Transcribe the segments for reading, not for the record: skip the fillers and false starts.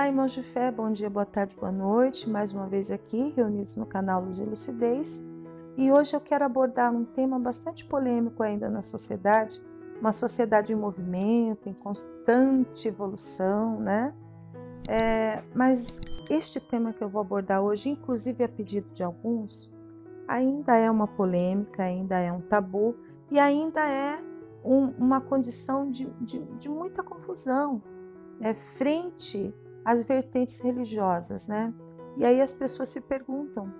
irmãos de fé, bom dia, boa tarde, boa noite, mais uma vez aqui, reunidos no canal Luz e Lucidez, e hoje eu quero abordar um tema bastante polêmico ainda na sociedade, uma sociedade em movimento, em constante evolução, né? Mas este tema que eu vou abordar hoje, inclusive a pedido de alguns, ainda é uma polêmica, ainda é um tabu e ainda é uma condição de muita confusão, frente às vertentes religiosas, né? E aí as pessoas se perguntam,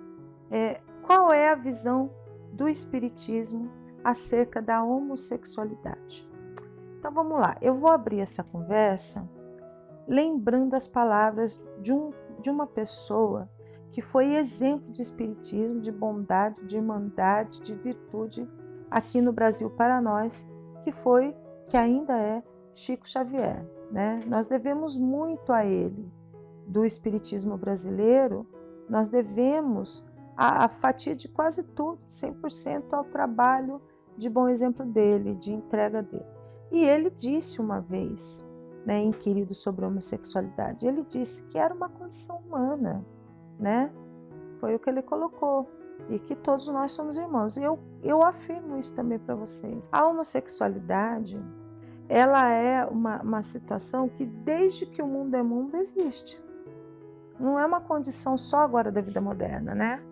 qual é a visão do Espiritismo acerca da homossexualidade? Então vamos lá, eu vou abrir essa conversa lembrando as palavras de uma pessoa que foi exemplo de espiritismo, de bondade, de irmandade, de virtude aqui no Brasil para nós, que ainda é Chico Xavier, né? Nós devemos muito a ele, do espiritismo brasileiro, nós devemos a fatia de quase tudo, 100% ao trabalho de bom exemplo dele, de entrega dele. E ele disse uma vez, né, inquirido sobre a homossexualidade, ele disse que era uma condição humana, né? Foi o que ele colocou, e que todos nós somos irmãos. E eu afirmo isso também para vocês. A homossexualidade, ela é uma situação que desde que o mundo é mundo existe. Não é uma condição só agora da vida moderna, né?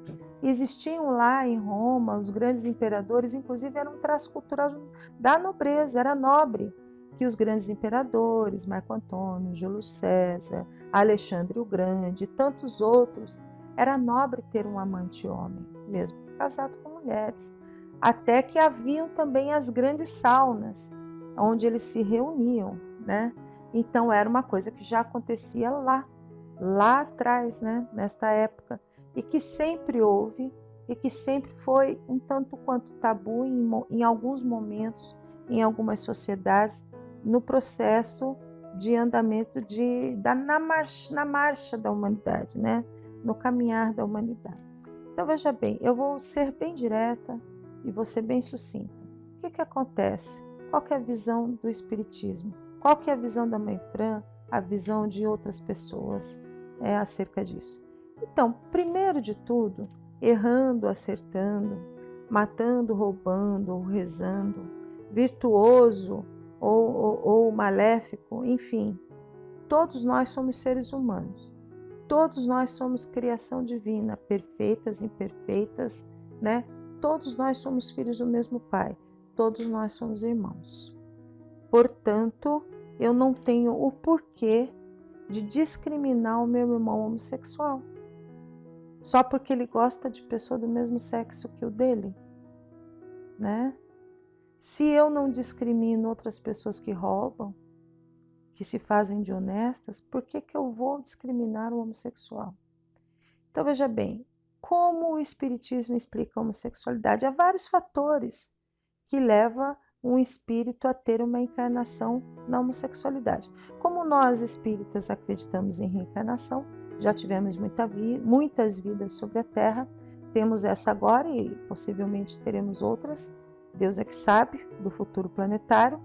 Existiam lá em Roma, os grandes imperadores, inclusive era um traço cultural da nobreza, era nobre que os grandes imperadores, Marco Antônio, Júlio César, Alexandre o Grande e tantos outros, era nobre ter um amante homem, mesmo casado com mulheres. Até que haviam também as grandes saunas, onde eles se reuniam, né? Então era uma coisa que já acontecia lá atrás, né? Nesta época, e que sempre houve, e que sempre foi um tanto quanto tabu em alguns momentos, em algumas sociedades, no processo de andamento na marcha da humanidade, né? No caminhar da humanidade. Então veja bem, eu vou ser bem direta e vou ser bem sucinta. O que acontece? Qual que é a visão do Espiritismo? Qual que é a visão da Mãe Fran? A visão de outras pessoas acerca disso? Então, primeiro de tudo, errando, acertando, matando, roubando ou rezando, virtuoso ou maléfico, enfim, todos nós somos seres humanos. Todos nós somos criação divina, perfeitas, imperfeitas, né? Todos nós somos filhos do mesmo Pai, todos nós somos irmãos. Portanto, eu não tenho o porquê de discriminar o meu irmão homossexual, só porque ele gosta de pessoa do mesmo sexo que o dele, né? Se eu não discrimino outras pessoas que roubam, que se fazem de honestas, por que eu vou discriminar o homossexual? Então veja bem, como o Espiritismo explica a homossexualidade? Há vários fatores que levam um espírito a ter uma encarnação na homossexualidade. Como nós espíritas acreditamos em reencarnação, já tivemos muitas vidas sobre a Terra, temos essa agora e possivelmente teremos outras, Deus é que sabe do futuro planetário,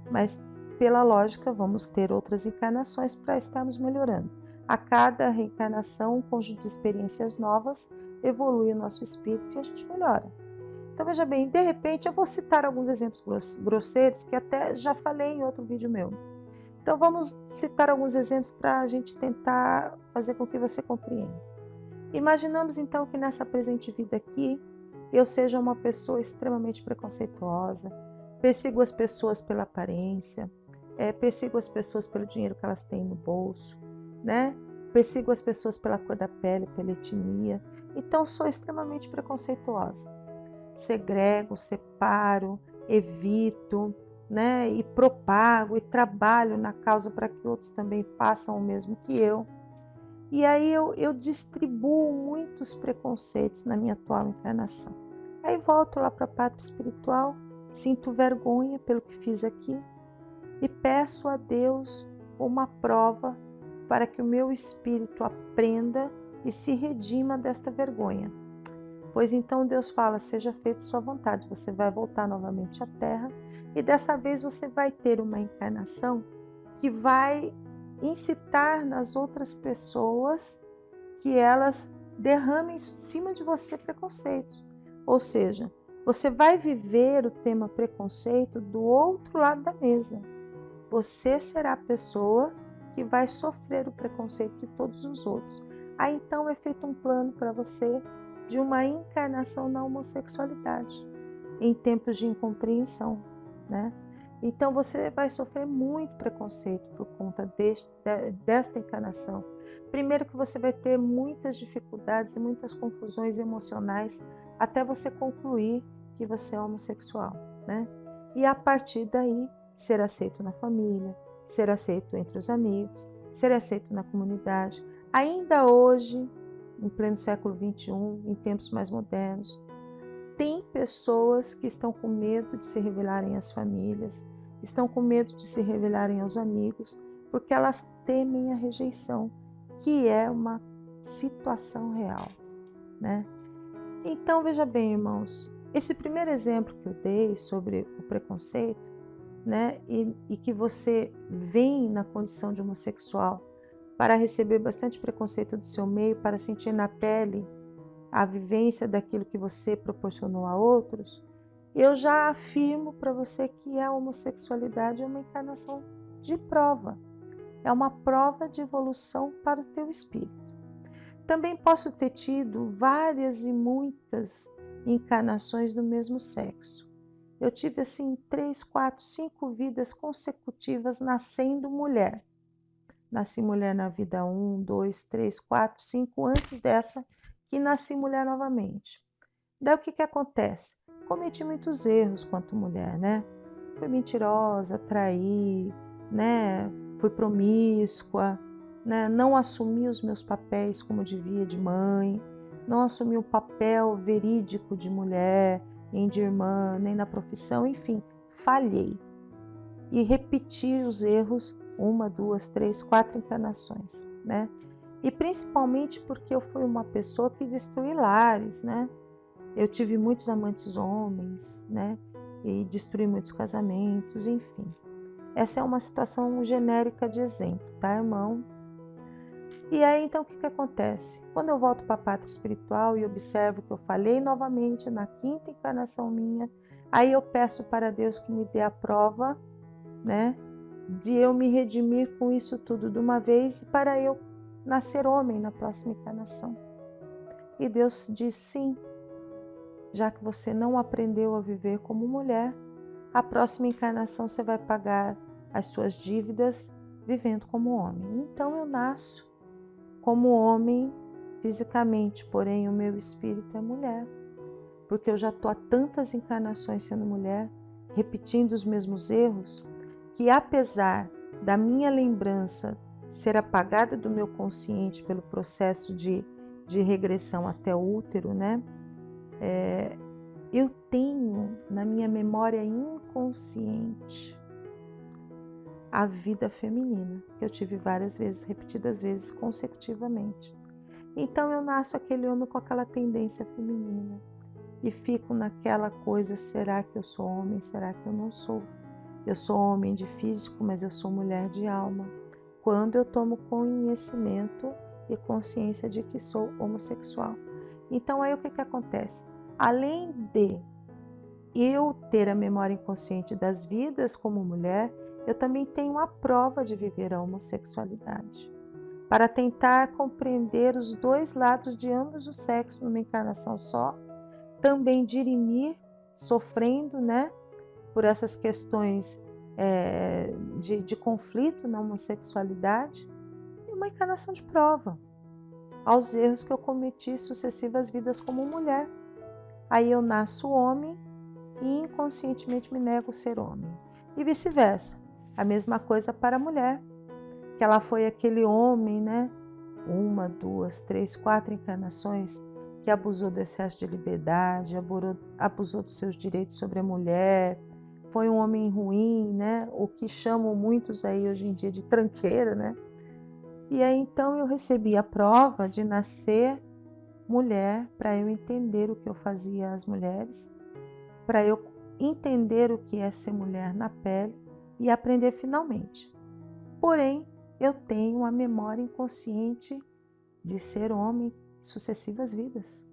mas pela lógica vamos ter outras encarnações para estarmos melhorando. A cada reencarnação, um conjunto de experiências novas evolui o nosso espírito e a gente melhora. Então veja bem, de repente eu vou citar alguns exemplos grosseiros que até já falei em outro vídeo meu. Então vamos citar alguns exemplos para a gente tentar fazer com que você compreenda. Imaginamos então que nessa presente vida aqui, eu seja uma pessoa extremamente preconceituosa, persigo as pessoas pela aparência, persigo as pessoas pelo dinheiro que elas têm no bolso, né? Persigo as pessoas pela cor da pele, pela etnia. Então sou extremamente preconceituosa. Segrego, separo, evito, né? E propago e trabalho na causa para que outros também façam o mesmo que eu. E aí eu distribuo muitos preconceitos na minha atual encarnação. Aí volto lá para a pátria espiritual, sinto vergonha pelo que fiz aqui e peço a Deus uma prova para que o meu espírito aprenda e se redima desta vergonha. Pois então Deus fala, seja feita sua vontade, você vai voltar novamente à Terra e dessa vez você vai ter uma encarnação que vai incitar nas outras pessoas que elas derramem em cima de você preconceito. Ou seja, você vai viver o tema preconceito do outro lado da mesa. Você será a pessoa que vai sofrer o preconceito de todos os outros. Aí então é feito um plano para você de uma encarnação na homossexualidade, em tempos de incompreensão, né? Então você vai sofrer muito preconceito por conta desta encarnação. Primeiro que você vai ter muitas dificuldades e muitas confusões emocionais até você concluir que você é homossexual, né? E a partir daí, ser aceito na família, ser aceito entre os amigos, ser aceito na comunidade. Ainda hoje, em pleno século XXI, em tempos mais modernos, tem pessoas que estão com medo de se revelarem às famílias, estão com medo de se revelarem aos amigos, porque elas temem a rejeição, que é uma situação real, né? Então, veja bem, irmãos, esse primeiro exemplo que eu dei sobre o preconceito, né, e que você vem na condição de homossexual para receber bastante preconceito do seu meio, para sentir na pele a vivência daquilo que você proporcionou a outros, eu já afirmo para você que a homossexualidade é uma encarnação de prova, é uma prova de evolução para o teu espírito. Também posso ter tido várias e muitas encarnações do mesmo sexo. Eu tive assim 3, 4, 5 vidas consecutivas nascendo mulher. Nasci mulher na vida 1, 2, 3, 4, 5, antes dessa que nasci mulher novamente. Daí o que acontece? Cometi muitos erros quanto mulher, né? Fui mentirosa, traí, né? Fui promíscua, né? Não assumi os meus papéis como devia de mãe, não assumi o papel verídico de mulher, nem de irmã, nem na profissão, enfim, falhei. E repeti os erros 1, 2, 3, 4 encarnações, né? E principalmente porque eu fui uma pessoa que destruí lares, né? Eu tive muitos amantes homens, né? E destruí muitos casamentos, enfim. Essa é uma situação genérica de exemplo, tá, irmão? E aí, então, o que acontece? Quando eu volto para a pátria espiritual e observo que eu falei novamente na 5ª encarnação minha, aí eu peço para Deus que me dê a prova, né? De eu me redimir com isso tudo de uma vez para eu nascer homem na próxima encarnação. E Deus diz sim, já que você não aprendeu a viver como mulher, a próxima encarnação você vai pagar as suas dívidas vivendo como homem. Então eu nasço como homem fisicamente, porém o meu espírito é mulher, porque eu já estou há tantas encarnações sendo mulher, repetindo os mesmos erros, que apesar da minha lembrança ser apagada do meu consciente pelo processo de regressão até o útero, né? Eu tenho na minha memória inconsciente a vida feminina, que eu tive várias vezes, repetidas vezes consecutivamente. Então eu nasço aquele homem com aquela tendência feminina e fico naquela coisa, será que eu sou homem, será que eu não sou? Eu sou homem de físico, mas eu sou mulher de alma. Quando eu tomo conhecimento e consciência de que sou homossexual. Então aí o que acontece? Além de eu ter a memória inconsciente das vidas como mulher, eu também tenho a prova de viver a homossexualidade, para tentar compreender os dois lados de ambos os sexos numa encarnação só, também dirimir, sofrendo, né, por essas questões de conflito na homossexualidade, e uma encarnação de prova aos erros que eu cometi sucessivas vidas como mulher. Aí eu nasço homem e inconscientemente me nego ser homem. E vice-versa, a mesma coisa para a mulher, que ela foi aquele homem, né? 1, 2, 3, 4 encarnações que abusou do excesso de liberdade, abusou dos seus direitos sobre a mulher, foi um homem ruim, né? O que chamam muitos aí hoje em dia de tranqueira, né? E aí então eu recebi a prova de nascer mulher para eu entender o que eu fazia às mulheres, para eu entender o que é ser mulher na pele e aprender finalmente. Porém, eu tenho a memória inconsciente de ser homem em sucessivas vidas,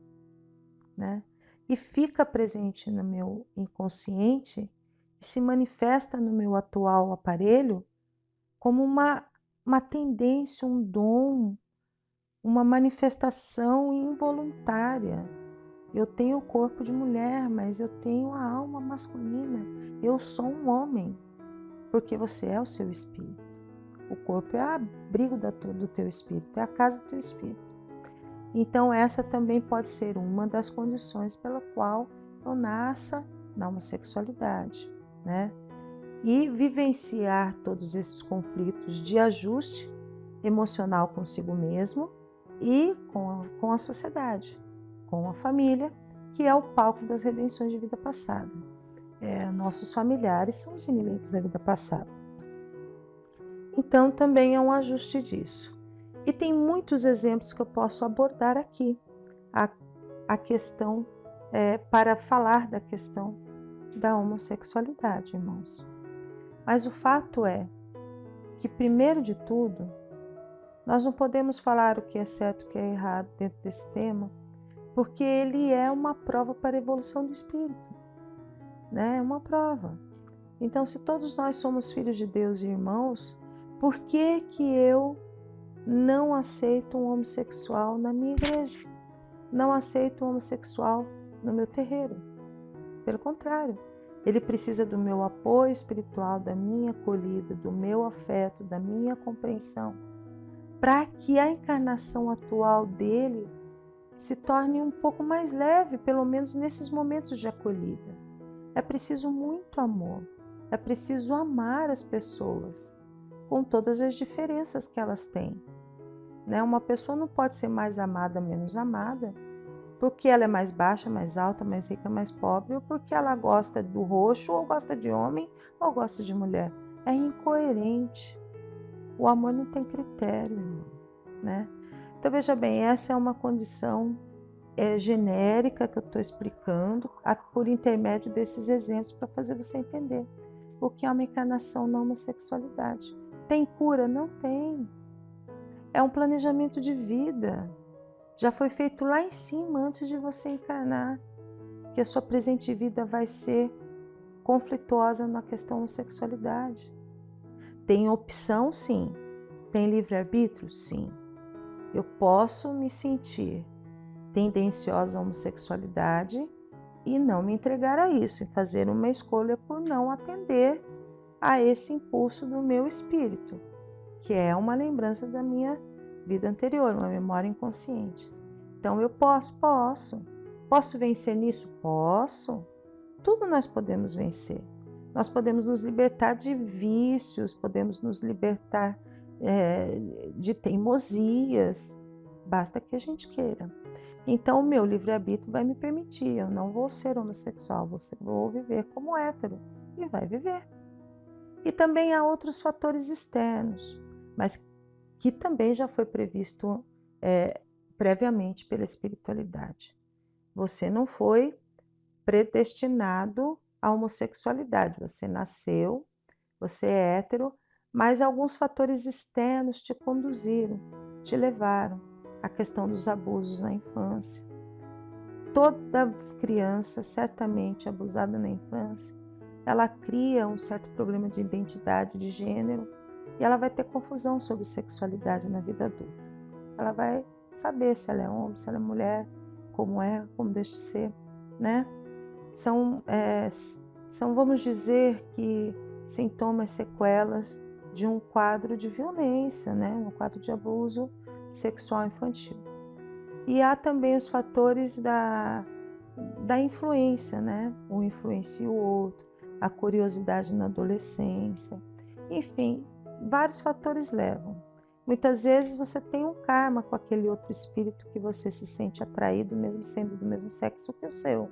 né? E fica presente no meu inconsciente e se manifesta no meu atual aparelho como uma tendência, um dom, uma manifestação involuntária. Eu tenho o corpo de mulher, mas eu tenho a alma masculina. Eu sou um homem, porque você é o seu espírito. O corpo é o abrigo do teu espírito, é a casa do teu espírito. Então essa também pode ser uma das condições pela qual eu nasça na homossexualidade, né? E vivenciar todos esses conflitos de ajuste emocional consigo mesmo e com a sociedade, com a família, que é o palco das redenções de vida passada. Nossos familiares são os inimigos da vida passada. Então também é um ajuste disso. E tem muitos exemplos que eu posso abordar aqui, a questão, para falar da questão da homossexualidade, irmãos. Mas o fato é que, primeiro de tudo, nós não podemos falar o que é certo e o que é errado dentro desse tema, porque ele é uma prova para a evolução do espírito, né? É uma prova. Então, se todos nós somos filhos de Deus e irmãos, por que que eu não aceito um homossexual na minha igreja? Não aceito um homossexual no meu terreiro? Pelo contrário, ele precisa do meu apoio espiritual, da minha acolhida, do meu afeto, da minha compreensão, para que a encarnação atual dele se torne um pouco mais leve, pelo menos nesses momentos de acolhida. É preciso muito amor, é preciso amar as pessoas, com todas as diferenças que elas têm, né? Uma pessoa não pode ser mais amada, menos amada, porque ela é mais baixa, mais alta, mais rica, mais pobre, ou porque ela gosta do roxo, ou gosta de homem, ou gosta de mulher. É incoerente. O amor não tem critério, irmão, né? Então, veja bem, essa é uma condição genérica que eu estou explicando por intermédio desses exemplos para fazer você entender o que é uma encarnação na homossexualidade. Tem cura? Não tem. É um planejamento de vida. Já foi feito lá em cima antes de você encarnar, que a sua presente vida vai ser conflituosa na questão da sexualidade. Tem opção, sim. Tem livre-arbítrio? Sim. Eu posso me sentir tendenciosa à homossexualidade e não me entregar a isso, e fazer uma escolha por não atender a esse impulso do meu espírito, que é uma lembrança da minha vida anterior, uma memória inconsciente. Então eu posso. Posso vencer nisso? Posso. Tudo nós podemos vencer. Nós podemos nos libertar de vícios, podemos nos libertar de teimosias, basta que a gente queira. Então o meu livre-arbítrio vai me permitir, eu não vou ser homossexual, vou viver como hétero, e vai viver. E também há outros fatores externos, mas que também já foi previsto previamente pela espiritualidade. Você não foi predestinado à homossexualidade, você nasceu, você é hétero, mas alguns fatores externos te conduziram, te levaram à questão dos abusos na infância. Toda criança, certamente abusada na infância, ela cria um certo problema de identidade, de gênero, e ela vai ter confusão sobre sexualidade na vida adulta. Ela vai saber se ela é homem, se ela é mulher, como deixa de ser, né? São, vamos dizer que, sintomas, sequelas de um quadro de violência, né? Um quadro de abuso sexual infantil. E há também os fatores da influência, né? Um influencia o outro, a curiosidade na adolescência, enfim, vários fatores levam. Muitas vezes você tem um karma com aquele outro espírito que você se sente atraído, mesmo sendo do mesmo sexo que o seu.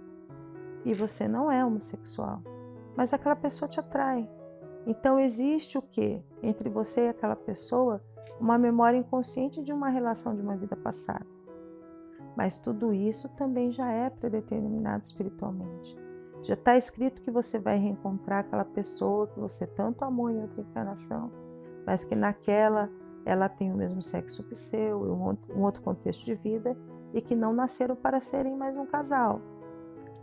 E você não é homossexual, mas aquela pessoa te atrai. Então existe o quê? Entre você e aquela pessoa, uma memória inconsciente de uma relação de uma vida passada. Mas tudo isso também já é predeterminado espiritualmente. Já está escrito que você vai reencontrar aquela pessoa que você tanto amou em outra encarnação, mas que naquela ela tem o mesmo sexo que o seu, um outro contexto de vida, e que não nasceram para serem mais um casal.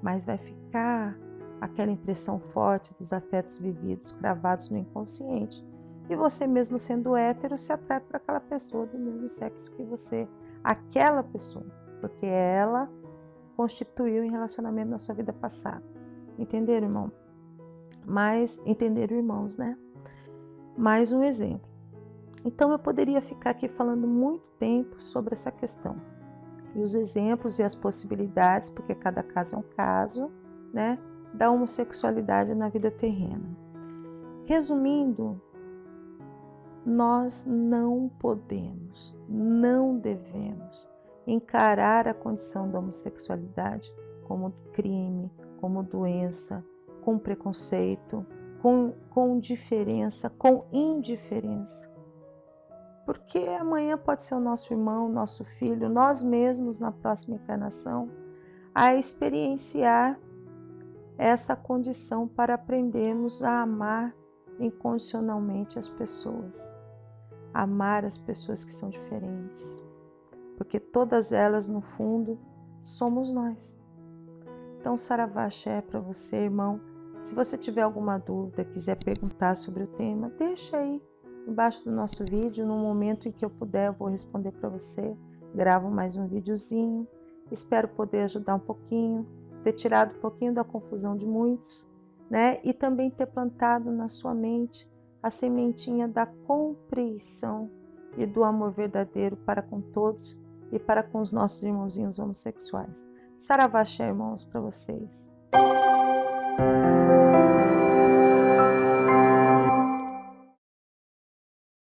Mas vai ficar aquela impressão forte dos afetos vividos, cravados no inconsciente. E você mesmo sendo hétero, se atrai por aquela pessoa do mesmo sexo que você, aquela pessoa, porque ela constituiu um relacionamento na sua vida passada. Entenderam, irmão? Entenderam, irmãos, né? Mais um exemplo. Então eu poderia ficar aqui falando muito tempo sobre essa questão. E os exemplos e as possibilidades, porque cada caso é um caso, né, da homossexualidade na vida terrena. Resumindo, nós não podemos, não devemos encarar a condição da homossexualidade como crime, como doença, com preconceito, com diferença, com indiferença. Porque amanhã pode ser o nosso irmão, nosso filho, nós mesmos na próxima encarnação, a experienciar essa condição para aprendermos a amar incondicionalmente as pessoas. Amar as pessoas que são diferentes. Porque todas elas, no fundo, somos nós. Então, Saravá Axé para você, irmão. Se você tiver alguma dúvida, quiser perguntar sobre o tema, deixa aí embaixo do nosso vídeo. No momento em que eu puder, eu vou responder para você. Gravo mais um videozinho. Espero poder ajudar um pouquinho, ter tirado um pouquinho da confusão de muitos, né? E também ter plantado na sua mente a sementinha da compreensão e do amor verdadeiro para com todos e para com os nossos irmãozinhos homossexuais. Saravá Axé, irmãos, para vocês.